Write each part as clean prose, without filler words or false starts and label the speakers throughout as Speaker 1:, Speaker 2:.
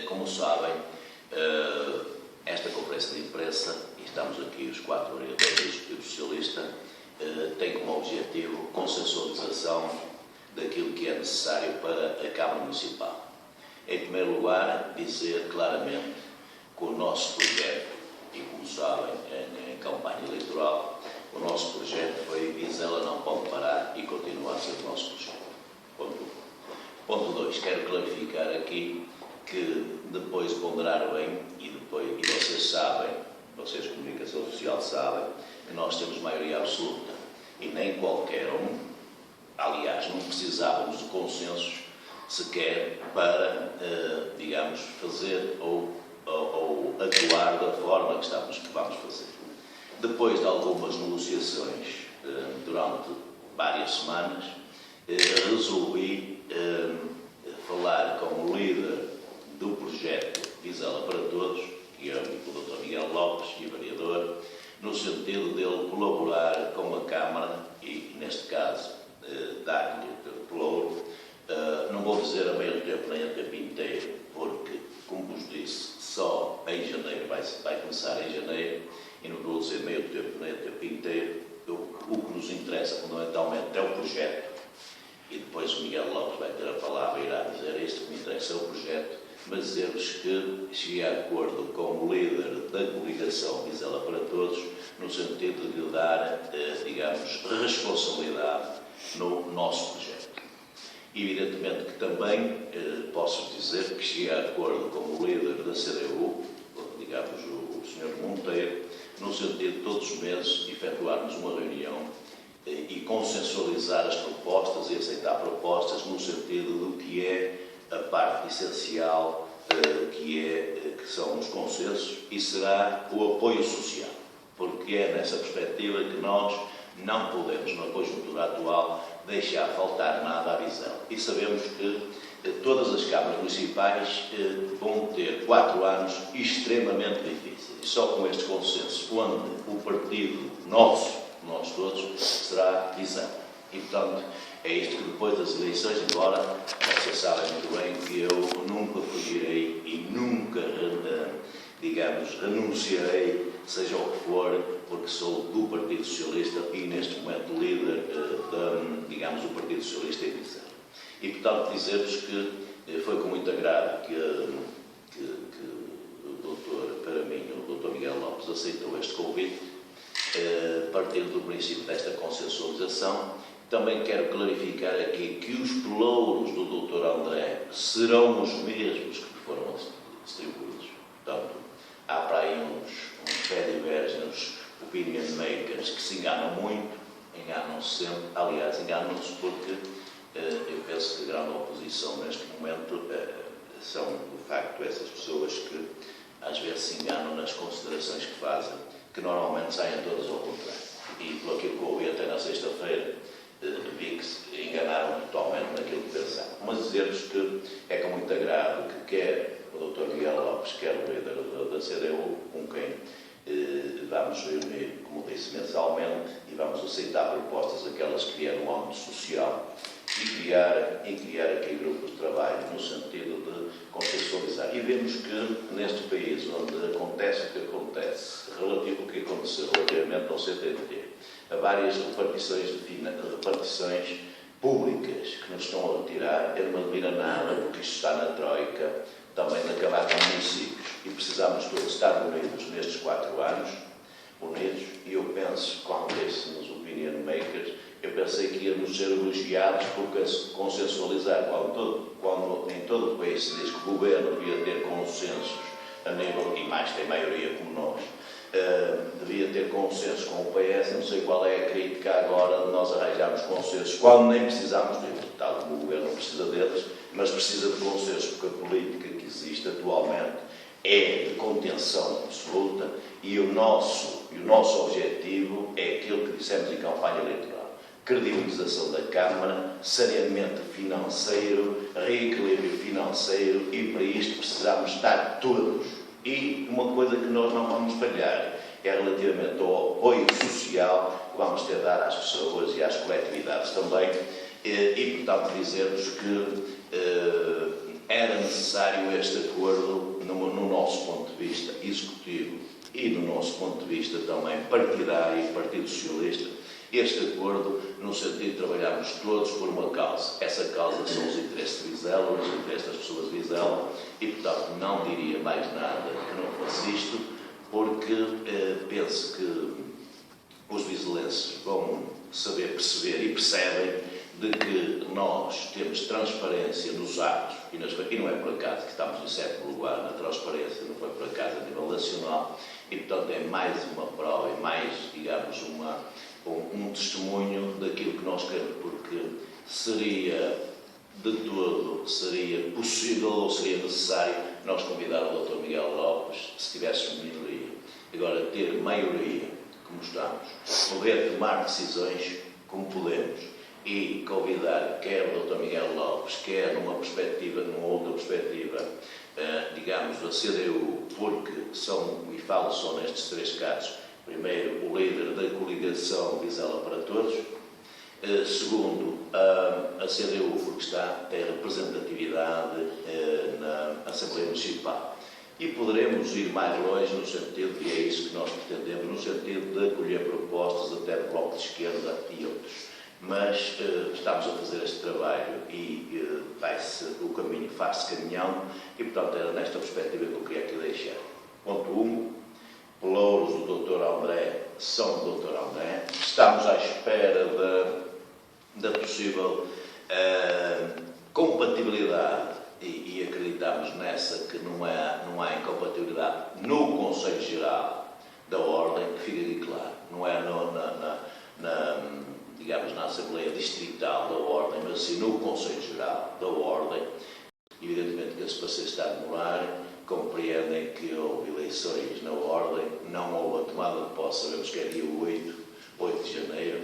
Speaker 1: Como sabem, esta conferência de imprensa, e estamos aqui os 4 vereadores do Executivo Socialista, tem como objetivo consensualização daquilo que é necessário para a Câmara Municipal. Em primeiro lugar, dizer claramente que o nosso projeto, e como sabem, em campanha eleitoral, o nosso projeto foi Vizela não pode parar e continua a ser o nosso projeto. Ponto 1. Ponto 2. Quero clarificar aqui que depois de ponderar bem, e vocês sabem, vocês de comunicação social sabem, que nós temos maioria absoluta e nem qualquer um, aliás, não precisávamos de consensos sequer para, digamos, fazer ou atuar da forma que vamos fazer. Depois de algumas negociações durante várias semanas, resolvi falar com o líder do projeto Vizela para Todos, que é o Dr. Miguel Lopes, e o vereador, no sentido de ele colaborar com a Câmara e, neste caso, dar-lhe pelouro. Não vou dizer a meio tempo nem a tempo inteiro, porque, como vos disse, só em janeiro, vai começar em janeiro, e não vou dizer meio tempo nem a tempo inteiro. O que nos interessa fundamentalmente é o projeto, e depois o Miguel Lopes vai ter a palavra e irá dizer isto. O que me interessa é o projeto, mas dizer-vos que cheguei a acordo com o líder da coligação Vizela para Todos, no sentido de lhe dar, digamos, responsabilidade no nosso projeto. Evidentemente que também posso dizer que cheguei a acordo com o líder da CDU, digamos, o Sr. Monteiro, no sentido de todos os meses efetuarmos uma reunião e consensualizar as propostas e aceitar propostas no sentido do que é a parte essencial, que são os consensos, e será o apoio social, porque é nessa perspectiva que nós não podemos, na conjuntura atual, deixar faltar nada à Vizela. E sabemos que todas as câmaras municipais vão ter 4 anos extremamente difíceis. E só com este consenso, onde o partido nós todos, será Vizela. E, portanto, é isto que depois das eleições, embora vocês sabem muito bem que eu nunca fugirei e nunca, digamos, renunciarei, seja o que for, porque sou do Partido Socialista e, neste momento, líder digamos, do Partido Socialista em Vizela. E, portanto, dizer-vos que foi com muito agrado que o doutor, para mim, o doutor Miguel Lopes aceitou este convite, partindo do princípio desta consensualização. Também quero clarificar aqui que os pelouros do doutor André serão os mesmos que foram distribuídos. Portanto, há para aí uns fediverges, uns opinion makers que se enganam muito, enganam-se sempre. Aliás, enganam-se porque eu penso que a grande oposição neste momento são, de facto, essas pessoas que às vezes se enganam nas considerações que fazem, que normalmente saem todas ao contrário. E pelo aquilo que ouvi até na sexta-feira, vi que se enganaram totalmente naquilo que pensavam. Mas dizer-vos que é com muito agrado que quer o Dr. Miguel Lopes, quer o líder da CDU, com quem vamos reunir, como disse, mensalmente, e vamos aceitar propostas, aquelas que vieram no âmbito social, e criar aqui grupos de trabalho no sentido de consensualizar. E vemos que neste país, onde acontece o que acontece, relativo ao que aconteceu relativamente ao CTT, a várias repartições públicas que nos estão a retirar, eu não admira nada, porque isto está na Troika, também na Câmara de Municípios, e precisamos todos estar unidos nestes 4 anos, unidos, e eu penso, quando disse-nos opinion makers, eu pensei que íamos ser elogiados por consensualizar, quando em todo o país se diz que o governo devia ter consensos a nível, e mais tem maioria como nós, devia ter consensos com o PS. Não sei qual é a crítica agora de nós arranjarmos consensos quando nem precisamos deles, tal como o governo precisa deles, mas precisa de consensos, porque a política que existe atualmente é de contenção absoluta, e o nosso objetivo é aquilo que dissemos em campanha eleitoral: credibilização da Câmara, saneamento financeiro, reequilíbrio financeiro, e para isto precisamos estar todos. E uma coisa que nós não vamos falhar é relativamente ao apoio social que vamos ter de dar às pessoas e às coletividades também, e portanto dizer-vos que era necessário este acordo no nosso ponto de vista executivo e no nosso ponto de vista também partidário, Partido Socialista, este acordo no sentido de trabalharmos todos por uma causa. Essa causa são os interesses de Vizela, os interesses das pessoas de Vizela e, portanto, não diria mais nada que não fosse isto, porque penso que os vizelenses vão saber perceber e percebem de que nós temos transparência nos atos e não é por acaso que estamos em sétimo lugar na transparência, não foi por acaso a nível nacional e, portanto, é mais uma prova e mais, digamos, um testemunho daquilo que nós queremos, porque seria possível ou seria necessário nós convidar o Dr. Miguel Lopes se tivéssemos minoria. Agora, ter maioria, como estamos, poder tomar decisões como podemos e convidar quer o Dr. Miguel Lopes, quer numa outra perspectiva, digamos, a CDU, porque e falo só nestes três casos, primeiro, o líder da coligação Vizela para Todos, segundo, a CDU, porque tem representatividade na Assembleia Municipal. E poderemos ir mais longe no sentido, e é isso que nós pretendemos, no sentido de acolher propostas até do Bloco de Esquerda e outros. Mas estamos a fazer este trabalho e o caminho faz-se caminhão e, portanto, era nesta perspectiva que eu queria aqui deixar. Ponto 1. Pelouros do Dr. André são do Dr. André. Estamos à espera da possível compatibilidade e acreditamos nessa que não há incompatibilidade no Conselho Geral da Ordem, que fica aqui claro. Não é digamos, na Assembleia Distrital da Ordem, mas sim no Conselho Geral da Ordem. Evidentemente que esse processo está a demorar, compreendem que houve eleições na Ordem, não houve a tomada de posse, sabemos que é dia 8 de janeiro,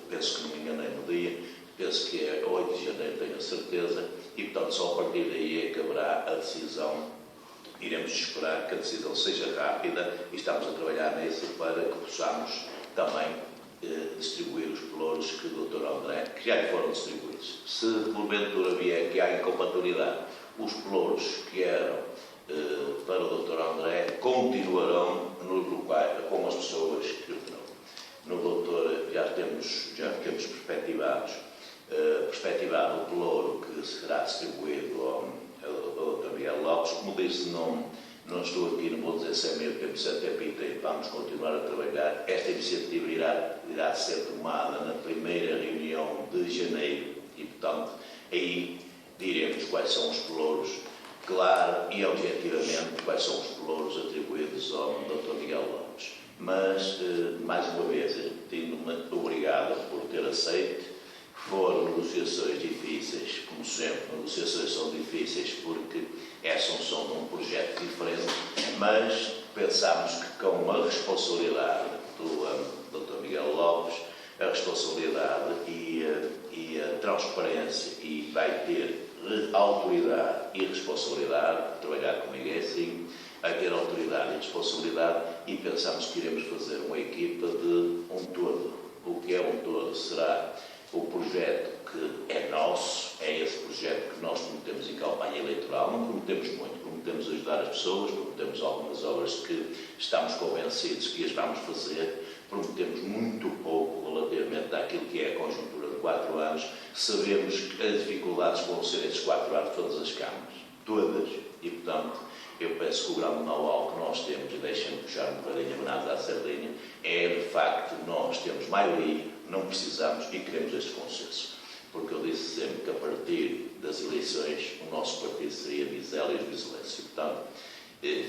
Speaker 1: penso que não me enganei no dia, penso que é 8 de janeiro, tenho a certeza, e portanto só a partir daí é que haverá a decisão. Iremos esperar que a decisão seja rápida e estamos a trabalhar nisso para que possamos também distribuir os pelouros que o Dr. André, que já lhe foram distribuídos. Se porventura vier que há incompatibilidade, os pelouros que eram para o Dr. André continuarão nos locais com as pessoas que no doutor já temos perspectivado o pelouro que será distribuído ao Dr. Miguel Lopes. Como disse, não estou aqui, não vou dizer se é meio tempo, se é tempo inteiro, vamos continuar a trabalhar. Esta iniciativa irá ser tomada na primeira reunião de janeiro e, portanto, aí diremos quais são os pelouros, claro e objetivamente, quais são os pelouros atribuídos ao Dr. Miguel Lopes. Mas, mais uma vez, repetindo-me, obrigado por ter aceito. Foram negociações difíceis, como sempre, negociações são difíceis porque essas são de um projeto diferente, mas pensámos que com a responsabilidade do Dr. Miguel Lopes, a responsabilidade e a transparência, e vai ter autoridade e responsabilidade, trabalhar comigo é assim, vai ter autoridade e responsabilidade, e pensamos que iremos fazer uma equipa de um todo. O que é um todo será o projeto que é nosso, é esse projeto que nós prometemos em campanha eleitoral. Não prometemos muito, prometemos ajudar as pessoas, prometemos algumas obras que estamos convencidos que as vamos fazer, prometemos muito pouco relativamente àquilo que é a conjuntura de 4 anos. Sabemos que as dificuldades vão ser esses 4 anos de todas as câmaras, todas, e portanto eu penso que o grande know-how que nós temos, e deixem-me puxar um bocadinho a brasa à sardinha, é de facto nós temos maioria, não precisamos e queremos este consenso. Porque eu disse sempre que a partir das eleições o nosso partido seria Vizela e os vizelenses. Portanto,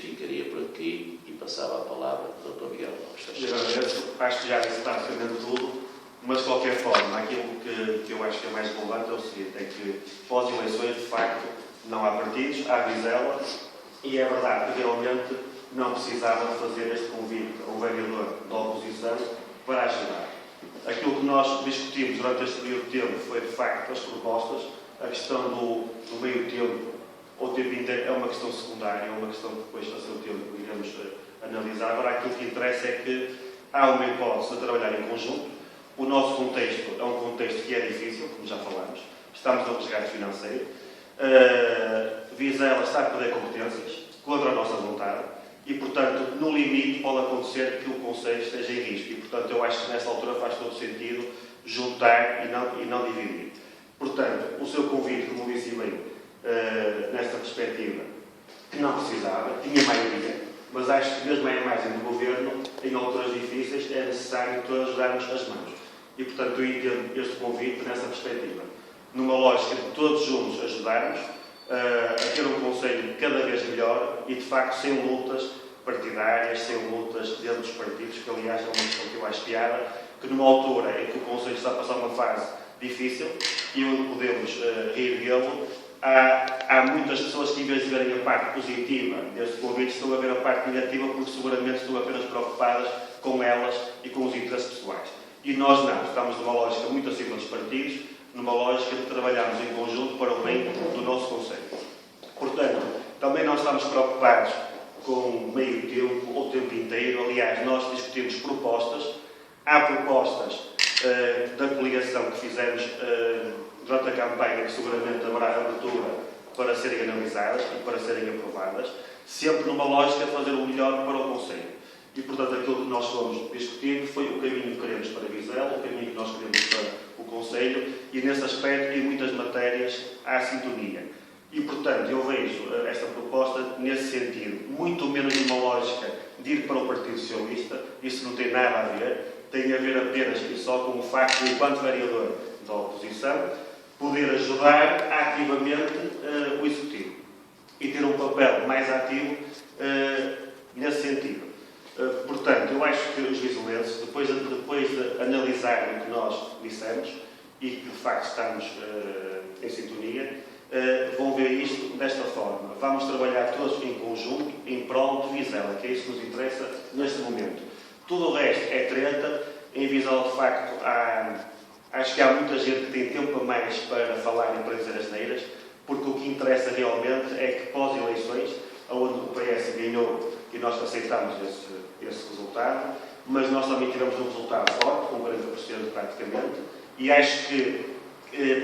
Speaker 1: ficaria por aqui e passava a palavra ao Dr. Miguel Lopes.
Speaker 2: Eu agradeço, acho que já disse praticamente tudo, mas de qualquer forma, aquilo que eu acho que é mais relevante é o seguinte, é que pós-eleições, de facto, não há partidos, há Vizela, e é verdade que realmente não precisava fazer este convite a um vereador da oposição para ajudar. Aquilo que nós discutimos durante este período de tempo foi, de facto, as propostas. A questão do meio tempo, ou tempo inteiro, é uma questão secundária, é uma questão que depois, a seu tempo, iremos analisar. Agora, aquilo que interessa é que há uma hipótese de trabalhar em conjunto. O nosso contexto é um contexto que é difícil, como já falamos. Estamos no resgate financeiro. Vizela está a perder competências contra a nossa vontade e, portanto, no limite pode acontecer que o Conselho esteja em risco. E, portanto, eu acho que nessa altura faz todo sentido juntar e não dividir. Portanto, o seu convite, como disse bem, nesta perspectiva, que não precisava, tinha maioria, mas acho que mesmo a imagem do Governo, em alturas difíceis, é necessário todos darmos as mãos. E, portanto, eu entendo este convite nessa perspectiva. Numa lógica de todos juntos ajudarmos a ter um Conselho cada vez melhor e, de facto, sem lutas partidárias, sem lutas dentro dos partidos, que, aliás, é uma questão que eu acho piada, que numa altura em que o Conselho está a passar uma fase difícil e onde podemos reerguê-lo, há muitas pessoas que, em vez de verem a parte positiva deste convite, estão a ver a parte negativa porque seguramente estão apenas preocupadas com elas e com os interesses pessoais. E nós não, estamos numa lógica muito acima dos partidos, numa lógica de trabalharmos em conjunto para o bem do nosso Conselho. Portanto, também não estamos preocupados com meio tempo ou tempo inteiro. Aliás, nós discutimos propostas. Há propostas da coligação que fizemos durante a campanha que seguramente haverá abertura para serem analisadas e para serem aprovadas, sempre numa lógica de fazer o melhor para o Conselho. E, portanto, aquilo que nós fomos discutindo foi o caminho que queremos para Vizela, o caminho que nós queremos para o Conselho, e nesse aspecto, em muitas matérias, há sintonia. E, portanto, eu vejo esta proposta nesse sentido, muito menos numa lógica de ir para o Partido Socialista. Isso não tem nada a ver, tem a ver apenas e só com o facto de, enquanto vereador da oposição, poder ajudar ativamente o Executivo e ter um papel mais ativo nesse sentido. Portanto, eu acho que os vizelenses, depois de analisarem o que nós dissemos e que de facto estamos em sintonia, vão ver isto desta forma. Vamos trabalhar todos em conjunto em prol de Vizela, que é isso que nos interessa neste momento. Tudo o resto é treta. Em Vizela, de facto, acho que há muita gente que tem tempo a mais para falar e para dizer asneiras, porque o que interessa realmente é que pós-eleições, onde o PS ganhou e nós aceitamos esse resultado, mas nós também tivemos um resultado forte, com 40% praticamente, e acho que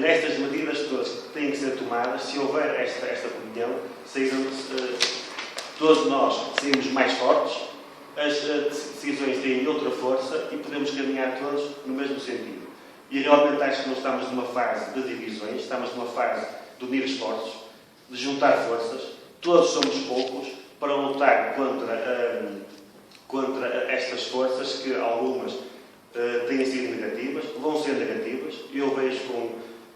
Speaker 2: nestas medidas todas que têm que ser tomadas, se houver esta comunhão, todos nós saímos mais fortes, as decisões têm outra força e podemos caminhar todos no mesmo sentido. E realmente acho que não estamos numa fase de divisões, estamos numa fase de unir esforços, de juntar forças. Todos somos poucos para lutar contra estas forças que algumas têm sido negativas, vão ser negativas. Eu vejo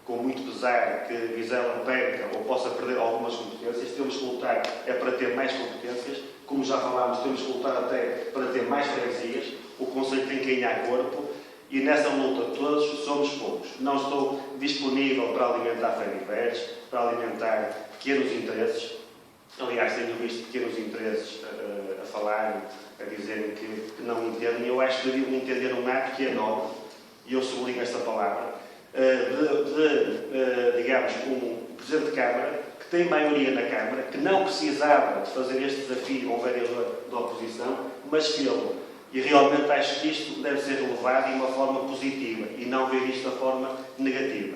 Speaker 2: com muito pesar que Vizela perca ou possa perder algumas competências. Temos que lutar para ter mais competências. Como já falámos, temos que lutar até para ter mais freguesias. O Conselho tem que ganhar corpo. E nessa luta todos somos poucos. Não estou disponível para alimentar Fediveres, para alimentar pequenos interesses. Aliás, tenho visto pequenos interesses a falarem, a dizerem que não entendem. Eu acho que deviam entender um ato que é nobre, e eu sublinho esta palavra, digamos, um Presidente de Câmara que tem maioria na Câmara, que não precisava de fazer este desafio ao vereador da oposição, mas fê-lo. E realmente acho que isto deve ser levado de uma forma positiva e não ver isto da forma negativa.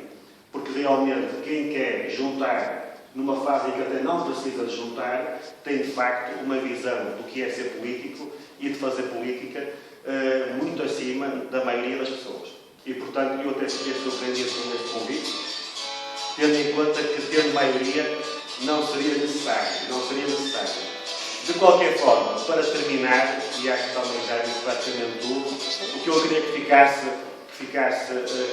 Speaker 2: Porque realmente quem quer juntar numa fase em que até não precisa de juntar, tem de facto uma visão do que é ser político e de fazer política muito acima da maioria das pessoas. E portanto eu até fiquei surpreendido com este convite, tendo em conta que tendo maioria não seria necessário. De qualquer forma, para terminar, e acho que também já disse praticamente tudo, o que eu queria que ficasse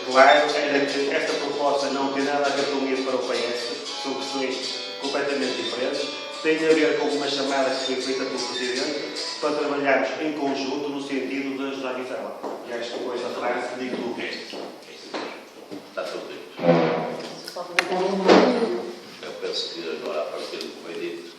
Speaker 2: claro era que esta proposta não tem nada a ver com isso para o PS, são questões completamente diferentes, tem a ver com uma chamada que foi feita pelo Presidente para trabalharmos em conjunto no sentido de ajudar a Vizela. E acho que com esta frase digo tudo o resto.
Speaker 1: Está tudo dito. Eu penso que agora, a partir do que foi dito,